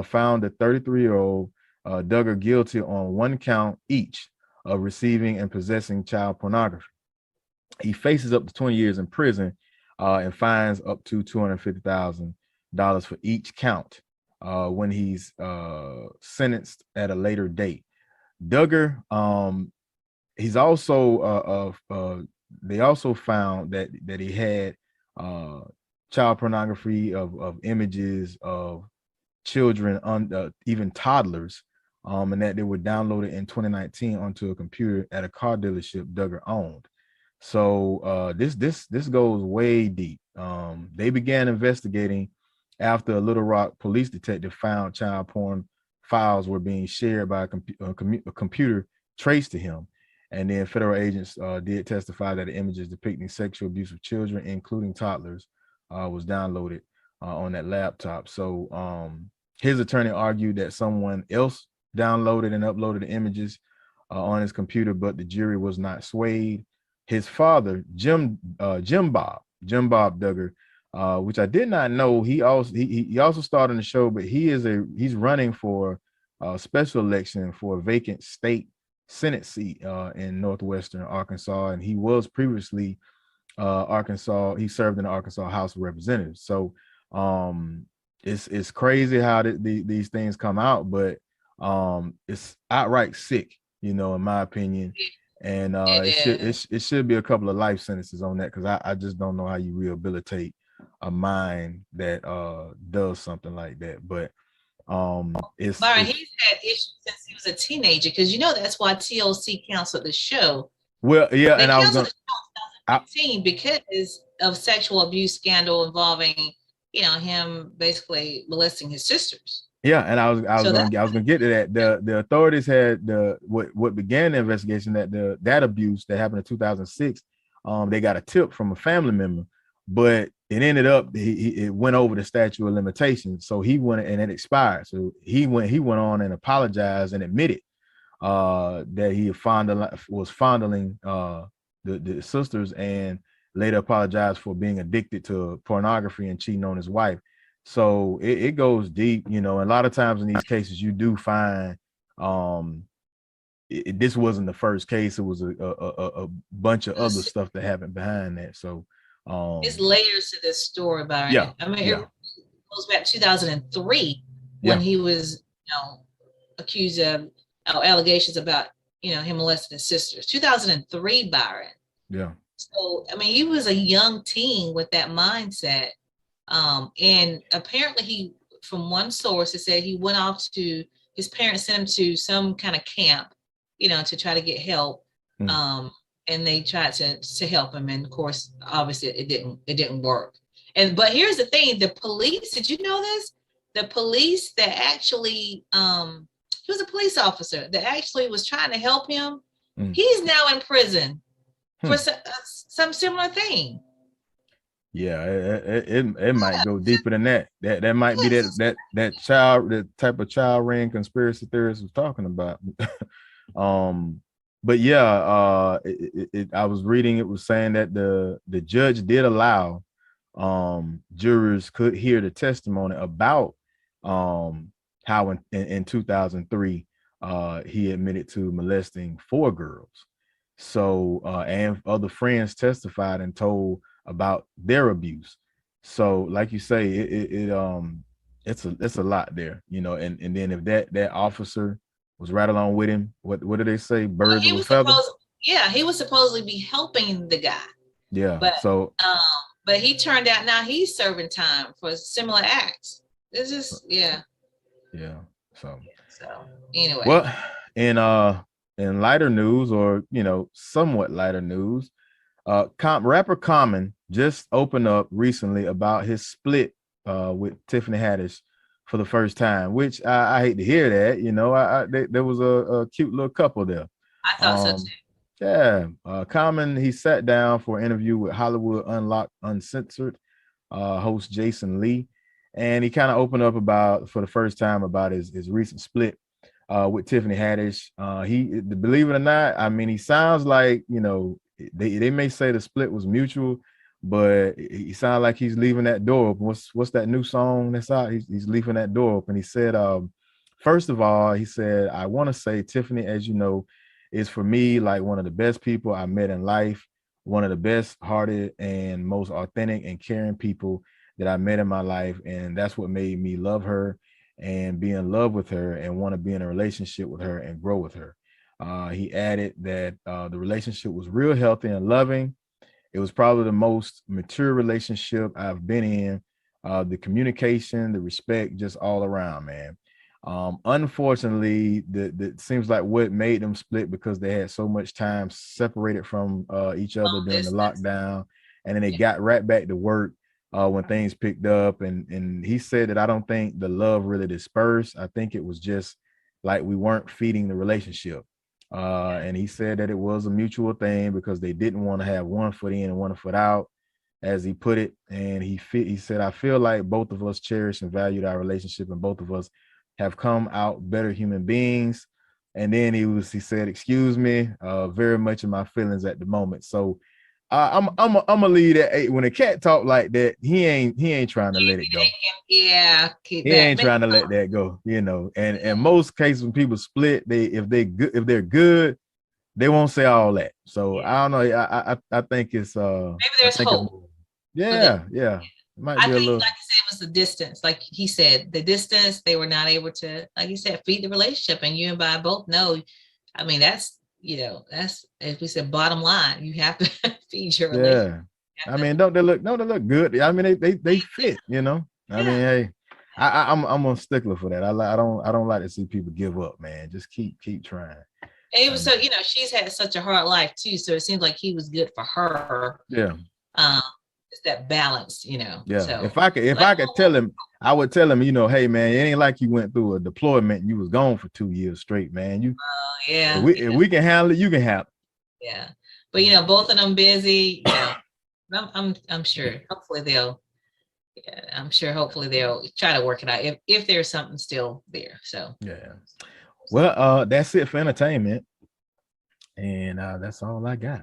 Speaker 2: found the 33-year-old Duggar guilty on one count each of receiving and possessing child pornography. He faces up to 20 years in prison and fines up to $250,000 for each count when he's sentenced at a later date. Duggar, he's also they also found that he had child pornography of images of children, even toddlers, and that they were downloaded in 2019 onto a computer at a car dealership Duggar owned. So this goes way deep. They began investigating after a Little Rock police detective found child porn files were being shared by a computer traced to him. And then federal agents did testify that the images depicting sexual abuse of children, including toddlers, was downloaded on that laptop. So his attorney argued that someone else downloaded and uploaded the images on his computer, but the jury was not swayed. His father, Jim Bob Duggar, which I did not know, he also starred in the show, but he's running for a special election for a vacant state Senate seat in northwestern Arkansas, and he was previously Arkansas. He served in the Arkansas House of Representatives. So it's crazy how these things come out, but it's outright sick, you know, in my opinion. And it should be a couple of life sentences on that, because I just don't know how you rehabilitate a mind that does something like that. But he's
Speaker 1: had issues since he was a teenager, because you know that's why TLC canceled the show.
Speaker 2: Well, yeah,
Speaker 1: they
Speaker 2: and
Speaker 1: canceled the show in 2015 because of sexual abuse scandal involving, you know, him basically molesting his sisters.
Speaker 2: Yeah, and I was gonna get to that. The authorities had what began the investigation, that abuse that happened in 2006. They got a tip from a family member, but it ended up it went over the statute of limitations, so he went and it expired. So he went on and apologized and admitted that he was fondling the sisters, and later apologized for being addicted to pornography and cheating on his wife. So it goes deep, you know. And a lot of times in these cases, you do find this wasn't the first case. It was a bunch of other stuff that happened behind that. So
Speaker 1: there's layers to this story, Byron.
Speaker 2: Yeah,
Speaker 1: I mean, it goes back to 2003 when he was, you know, accused of allegations about, you know, him molesting his sisters. 2003, Byron.
Speaker 2: Yeah.
Speaker 1: So I mean, he was a young teen with that mindset. And apparently he, from one source, it said he went off to, his parents sent him to some kind of camp, you know, to try to get help. And they tried to help him. And of course, obviously it didn't work. But here's the thing, the police, did you know this? The police that actually he was a police officer that actually was trying to help him. He's now in prison for some similar thing.
Speaker 2: Yeah, it might go deeper than that. That might be that child, the type of child ring conspiracy theorists was talking about. But yeah, I was reading, it was saying that the judge did allow jurors could hear the testimony about how in 2003 he admitted to molesting 4 girls. So and other friends testified and told about their abuse. So like you say, it's a lot there, you know, and then if that officer was right along with him, what do they say, birds of a feather?
Speaker 1: He was supposedly be helping the guy.
Speaker 2: Yeah,
Speaker 1: but he turned out now he's serving time for similar acts. It's just so anyway,
Speaker 2: well, in lighter news, or you know, somewhat lighter news, rapper Common just opened up recently about his split with Tiffany Haddish for the first time, which I hate to hear that. You know, there was a cute little couple there.
Speaker 1: I thought so too.
Speaker 2: Yeah, Common, he sat down for an interview with Hollywood Unlocked Uncensored host Jason Lee, and he kind of opened up for the first time about his recent split with Tiffany Haddish. He, believe it or not, I mean, he sounds like, you know, they may say the split was mutual, but he sounds like he's leaving that door open. What's that new song that's out? He's leaving that door open. He said, first of all, he said, I want to say Tiffany, as you know, is for me like one of the best people I met in life, one of the best hearted and most authentic and caring people that I met in my life. And that's what made me love her and be in love with her and want to be in a relationship with her and grow with her. He added that the relationship was real healthy and loving. It was probably the most mature relationship I've been in. The communication, the respect, just all around, man. Unfortunately, that seems like what made them split, because they had so much time separated from each other during the lockdown, and then they got right back to work when things picked up. And he said that I don't think the love really dispersed. I think it was just like we weren't feeding the relationship. And he said that it was a mutual thing because they didn't want to have one foot in and one foot out, as he put it. And he said, I feel like both of us cherished and valued our relationship, and both of us have come out better human beings. And then he said, excuse me, very much in my feelings at the moment. So I'm gonna leave that. When a cat talk like that, he ain't trying to let it go.
Speaker 1: Yeah,
Speaker 2: he ain't trying to let that go, you know. And in most cases, when people split, if they're good, they won't say all that. So I don't know. I think it's
Speaker 1: maybe there's hope.
Speaker 2: Yeah.
Speaker 1: I think, like you said, it was the distance. Like he said, the distance, they were not able to, like you said, feed the relationship. And you and I both know, I mean, that's, you know, that's, as we said, bottom line. You have to feed your relationship.
Speaker 2: I mean, don't they look good? I mean, they fit, you know. I mean, hey, I'm a stickler for that. I don't like to see people give up, man. Just keep trying.
Speaker 1: And it was so, you know, she's had such a hard life too. So it seems like he was good for her.
Speaker 2: Yeah.
Speaker 1: It's that balance, you know.
Speaker 2: Yeah.
Speaker 1: So,
Speaker 2: if I could tell him, I would tell him, you know, hey man, it ain't like you went through a deployment and you was gone for 2 years straight, man. If we can handle it, you can handle it.
Speaker 1: Yeah. But you know, both of them busy. Yeah. I'm sure. Hopefully they'll try to work it out if there's something still there. So
Speaker 2: yeah. Well, that's it for entertainment. And that's all I got.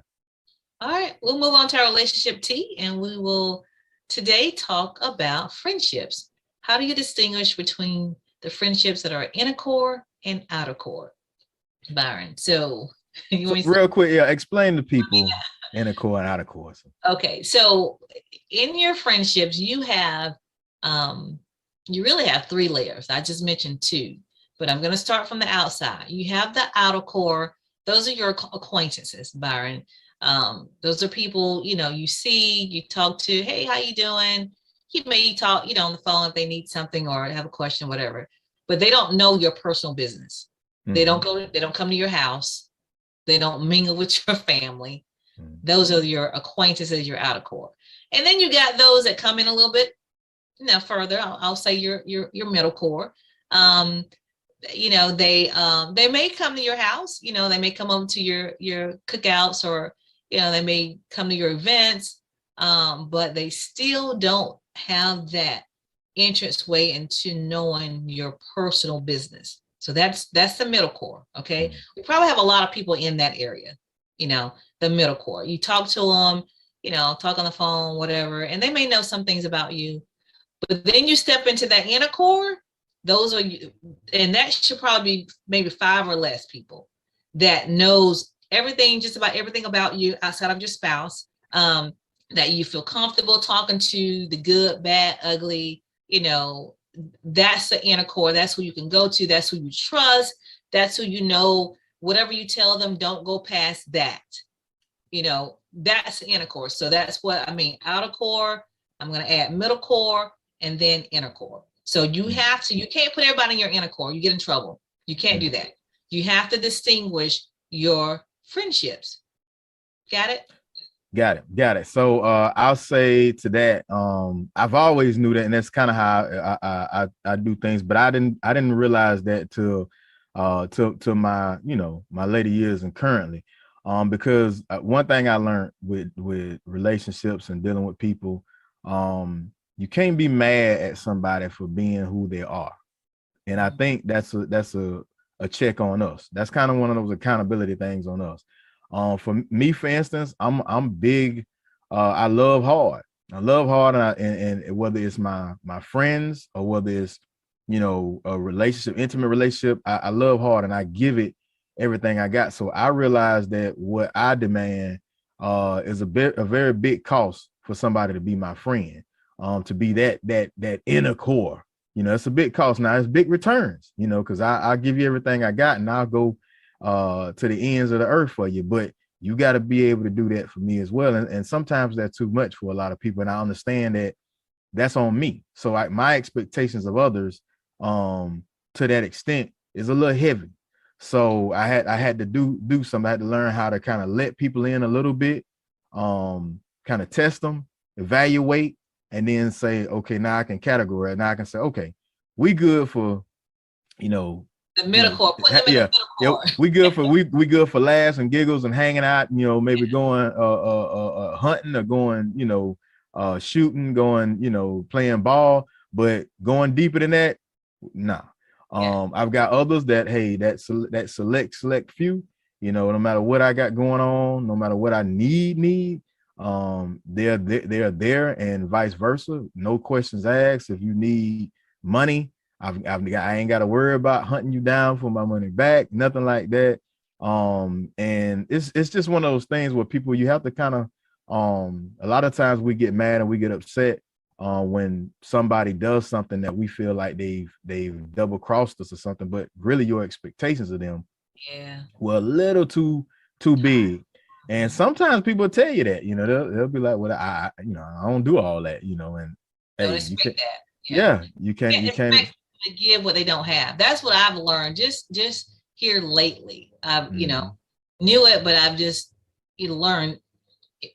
Speaker 1: All right, we'll move on to our relationship tea, and we will today talk about friendships. How do you distinguish between the friendships that are inner core and outer core? Byron, so
Speaker 2: real quick, explain to people inner core and outer core.
Speaker 1: Okay, so in your friendships, you have you really have 3 layers. I just mentioned 2, but I'm going to start from the outside. You have the outer core. Those are your acquaintances, Byron. Those are people, you know, you see, you talk to, hey, how you doing? You may talk, you know, on the phone if they need something or have a question, whatever, but they don't know your personal business. Mm-hmm. They don't come to your house. They don't mingle with your family. Mm-hmm. Those are your acquaintances, your outer core. And then you got those that come in a little bit, you know, further. I'll say your middle core. They may come to your house, they may come over to your cookouts, or they may come to your events, but they still don't have that entrance way into knowing your personal business. So that's the middle core. Okay. We probably have a lot of people in that area, the middle core. You talk to them, talk on the phone, whatever, and they may know some things about you, but then you step into that inner core. Those are you, and that should probably be maybe 5 or less people that knows everything, just about everything about you outside of your spouse, that you feel comfortable talking to, the good, bad, ugly. That's the inner core. That's who you can go to. That's who you trust. That's who whatever you tell them, don't go past that. That's the inner core. So that's what I mean. Outer core, I'm going to add middle core, and then inner core. So you can't put everybody in your inner core. You get in trouble. You can't do that. You have to distinguish your friendships. Got it?
Speaker 2: Got it. So I'll say to that, I've always knew that, and that's kind of how I do things, but I didn't realize that till to my my later years and currently, because one thing I learned with relationships and dealing with people, you can't be mad at somebody for being who they are. And I think that's a check on us. That's kind of one of those accountability things on us. For me, for instance, I'm big. I love hard. And whether it's my friends or whether it's a relationship, intimate relationship, I love hard and I give it everything I got. So I realized that what I demand is a very big cost for somebody to be my friend. To be that inner core, it's a big cost. Now it's big returns, because I'll give you everything I got and I'll go to the ends of the earth for you. But you got to be able to do that for me as well. And sometimes that's too much for a lot of people. And I understand that that's on me. So my expectations of others, to that extent, is a little heavy. So I had to do something. I had to learn how to kind of let people in a little bit, kind of test them, evaluate, and then say, okay, now I can categorize. Now I can say, okay, we good for,
Speaker 1: the middle core. Put them in the middle core.
Speaker 2: We good for we good for laughs and giggles and hanging out. Maybe going hunting or going, shooting, going, playing ball. But going deeper than that, nah. I've got others that, hey, that select few. No matter what I got going on, no matter what I need. They're there, and vice versa. No questions asked. If you need money, I ain't got to worry about hunting you down for my money back. Nothing like that. And it's just one of those things where people, you have to kind of, a lot of times we get mad and we get upset when somebody does something that we feel like they've double crossed us or something, but really your expectations of them were a little too big. And sometimes people tell you that, they'll be like, well, I don't do all that, and
Speaker 1: don't
Speaker 2: hey,
Speaker 1: expect that.
Speaker 2: You can't
Speaker 1: to give what they don't have. That's what I've learned just here lately. I've, knew it, but I've just learned,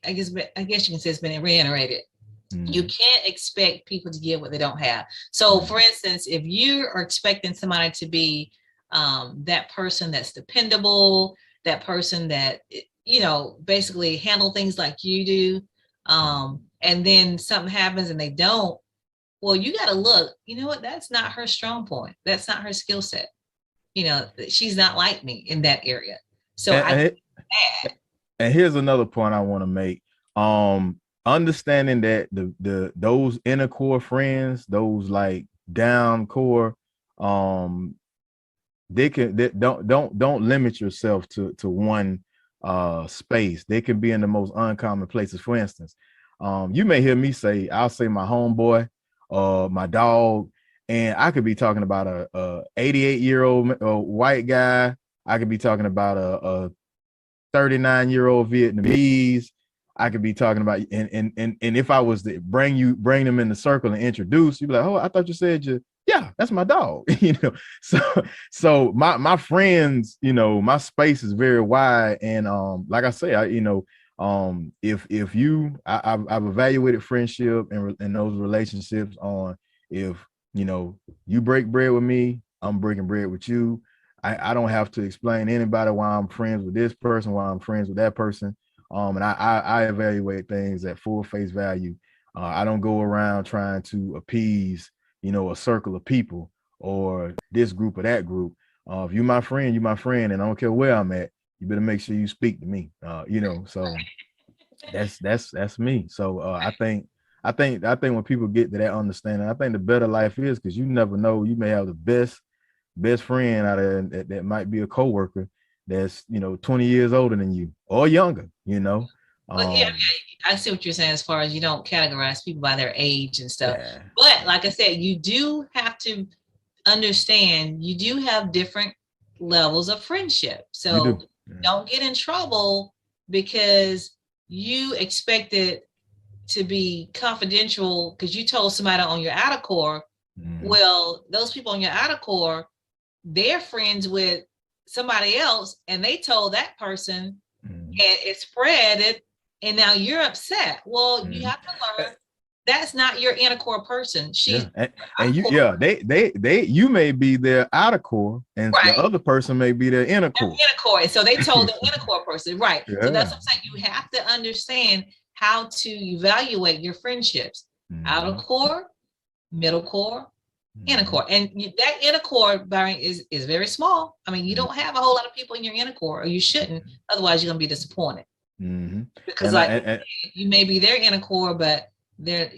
Speaker 1: I guess you can say it's been reiterated. You can't expect people to give what they don't have. So for instance, if you are expecting somebody to be that person that's dependable, that person that, basically handle things like you do, and then something happens and they don't, well, you got to look, what, that's not her strong point. That's not her skill set. She's not like me in that area. So
Speaker 2: and here's another point I want to make. Understanding that those inner core friends, those like down core, they don't limit yourself to one space. They can be in the most uncommon places. For instance, you may hear me say, I'll say my homeboy, my dog, and I could be talking about a 88-year-old white guy. I could be talking about a 39-year-old Vietnamese. I could be talking about, and if I was to bring them in the circle and introduce, you'd be like, oh, I thought you said yeah, that's my dog. So my friends, my space is very wide. And like I say, if I've evaluated friendship and those relationships on, if you break bread with me, I'm breaking bread with you. I don't have to explain to anybody why I'm friends with this person, why I'm friends with that person. And I evaluate things at full face value. I don't go around trying to appease, a circle of people or this group or that group. If you're my friend, you're my friend, and I don't care where I'm at. You better make sure you speak to me. So that's me. So I think when people get to that understanding, I think the better life is, because you never know, you may have the best friend out of that might be a coworker that's 20 years older than you or younger.
Speaker 1: Well, yeah, I see what you're saying as far as you don't categorize people by their age and stuff.
Speaker 2: Yeah.
Speaker 1: But like I said, you do have to understand you do have different levels of friendship. So don't get in trouble because you expect it to be confidential because you told somebody on your outer core. Well, those people on your outer core, they're friends with somebody else and they told that person and it spread it, and now you're upset. Well, you have to learn that's not your inner core person. She's
Speaker 2: and you may be their outer core, and the other person may be their inner core.
Speaker 1: Inner core. So they told the inner core person, right? Yeah. So that's what I'm saying. You have to understand how to evaluate your friendships: outer core, middle core, inner core. And that inner core, Byron, is very small. I mean, you don't have a whole lot of people in your inner core, or you shouldn't. Otherwise, you're gonna be disappointed. Because you may be their inner core, but they're,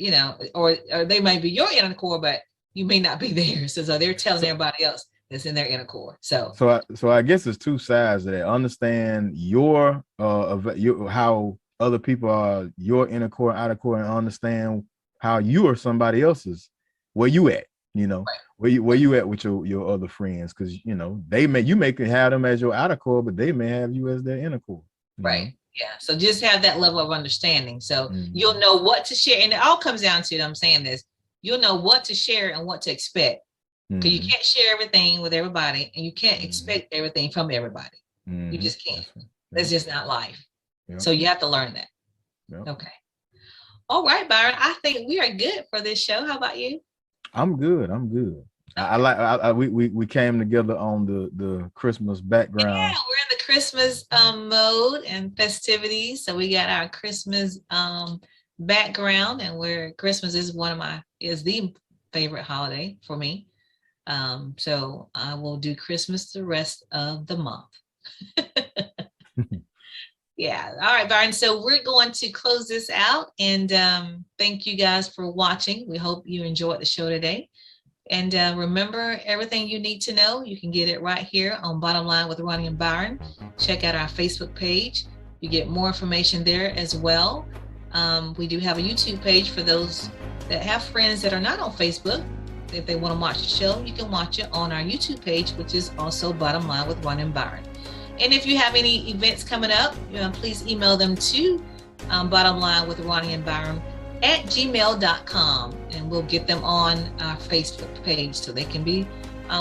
Speaker 1: or they may be your inner core, but you may not be theirs. So they're telling everybody else that's in their inner core. So
Speaker 2: I guess it's two sides of that. Understand your how other people are your inner core, outer core, and understand how you are somebody else's. Where you at? Where you at with your other friends? Because you may have them as your outer core, but they may have you as their inner core.
Speaker 1: Right. Yeah. So just have that level of understanding. So you'll know what to share. And it all comes down to, I'm saying this, you'll know what to share and what to expect. Because you can't share everything with everybody and you can't expect everything from everybody. You just can't. That's just not life. So you have to learn that. Okay. All right, Byron. I think we are good for this show. How about you?
Speaker 2: I'm good. We came together on the Christmas background.
Speaker 1: Yeah, we're in the Christmas mode and festivities. So we got our Christmas background, and where Christmas is the favorite holiday for me. So I will do Christmas the rest of the month. Yeah. All right, Byron. So we're going to close this out, and thank you guys for watching. We hope you enjoyed the show today. And remember, everything you need to know, you can get it right here on Bottom Line with Roni and Byron. Check out our Facebook page. You get more information there as well. We do have a YouTube page for those that have friends that are not on Facebook. If they want to watch the show, you can watch it on our YouTube page, which is also Bottom Line with Roni and Byron. And if you have any events coming up, please email them to bottomlinewithRoniandByron@gmail.com, and we'll get them on our Facebook page so they can be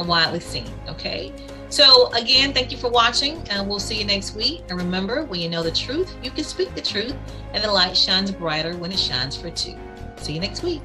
Speaker 1: widely seen. Okay. So again, thank you for watching, and we'll see you next week. And remember, when you know the truth, you can speak the truth, and the light shines brighter when it shines for two. See you next week.